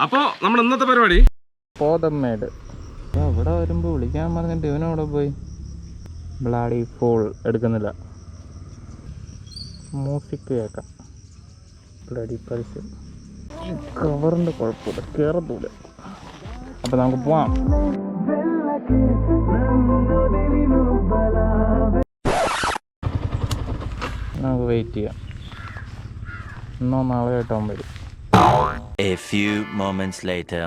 അപ്പോൾ നമ്മുടെ ഇന്നത്തെ പരിപാടി പോതമ്മേട്. ഇവിടെ വരുമ്പോൾ വിളിക്കാൻ പറഞ്ഞിട്ട് ഇവനവിടെ പോയി. ബ്ലാഡി ഫോൾ എടുക്കുന്നില്ല. മ്യൂസിക് കേൾക്കാം. ബ്ലഡി പൾസ് കവറിൻ്റെ കുഴപ്പമില്ല, കയറത്തൂല. അപ്പം നമുക്ക് പോവാം. നമുക്ക് വെയിറ്റ് ചെയ്യാം. ഇന്നോ നാളെ ആയിട്ടാകുമ്പോൾ വരും. A few moments later.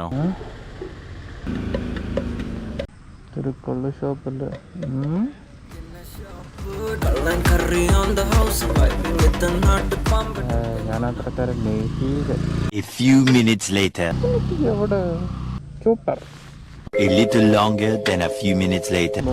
ഒരു കള്ള് ഷോപ്പല്ലേ. ഞാൻ അത്രക്കാരൻ. A few minutes later. എവിടെ super. A little longer than a few minutes later.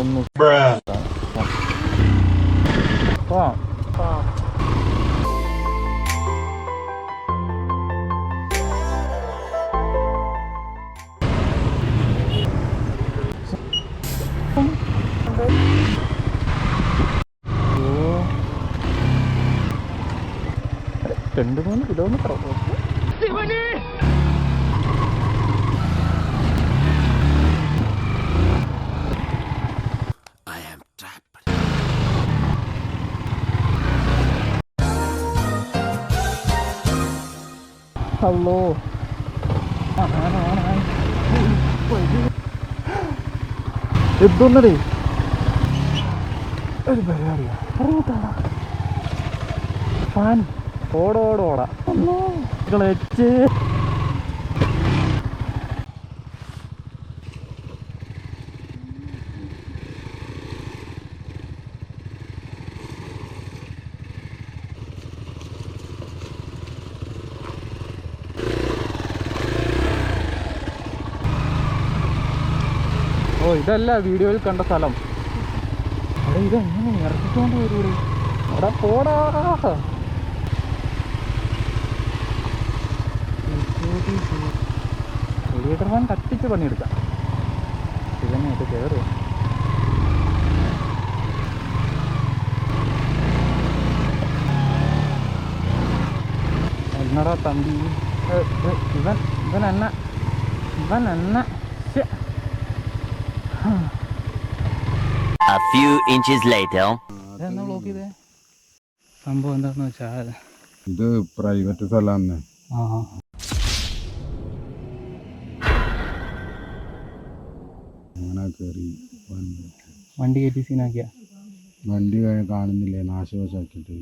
രണ്ട് 3 കിലോമീറ്റർ. ഹലോ, എത്തുന്നടേ ഒരു പരിപാടിയാ. Fan ഓടോടോടാ clutch. ഓ, ഇതല്ല വീഡിയോയിൽ കണ്ട സ്ഥലം. അവിടെ ഇതെങ്ങനെ ഇറക്കിക്കൊണ്ട് വരൂടെ? അവിടെ പോടാ. ലീഡർമാൻ കത്തിച്ച് പണിയെടുക്കാം. ഇവനായിട്ട് കയറുക. എന്നടാ തമ്പി, ഇവൻ എന്ന A few inches later. എന്നാ ബ്ലോക്ക് ചെയ്തേ? സംഭവം എന്താണെന്ന് വെച്ചാൽ ഇത് പ്രൈവറ്റ് സ്ഥലമാണ്. അങ്ങനെ കയറി വണ്ടി കയറ്റി സീനാക്കിയ. വണ്ടി കാണുന്നില്ലേ, നാശവശാക്കിട്ട്.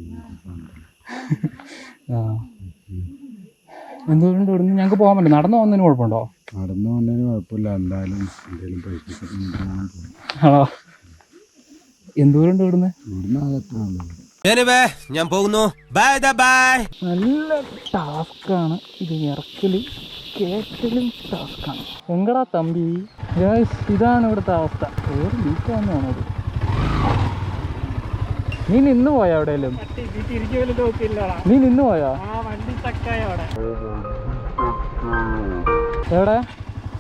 എന്തുകൊണ്ട് ഇവിടുന്ന് ഞങ്ങൾക്ക് പോകാൻ പറ്റും? നടന്നു പോകുന്നതിന് കുഴപ്പമുണ്ടോ? നടന്നു പോകുന്നതിന് കുഴപ്പമില്ല. എന്തായാലും എന്തെങ്കിലും പൈസ ആണോ? എന്തോരുണ്ട് ഇവിടുന്ന്? ഇവിടുന്ന് അകത്താണ്. ഞാൻ പോകുന്നു. Bye bye. നല്ല ടാസ്ക്കാണ് ഇത്. ഇറക്കലും കേറ്റലും ടാസ്ക്കാണ്. എങ്കടാ തമ്പി. ഇതാണ് ഇവിടുത്തെ അവസ്ഥ. ഒരു ലീക്കാണെന്നാണ് അത്. നീ നിന്ന് പോയാ എവിടെയെങ്കിലും? നീ നിന്ന് പോയാ? എവിടെ?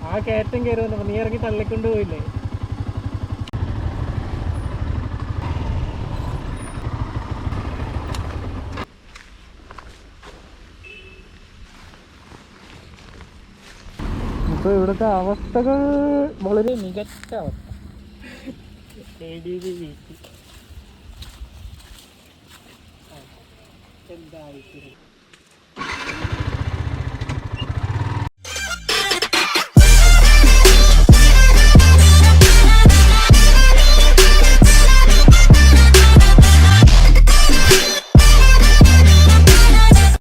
ആ കയറ്റം കയറുന്നു. നീ ഇറങ്ങി തള്ളിക്കൊണ്ട് പോയില്ലേ? ഇപ്പൊ ഇവിടുത്തെ അവസ്ഥകൾ വളരെ മികച്ച അവസ്ഥ. എന്താ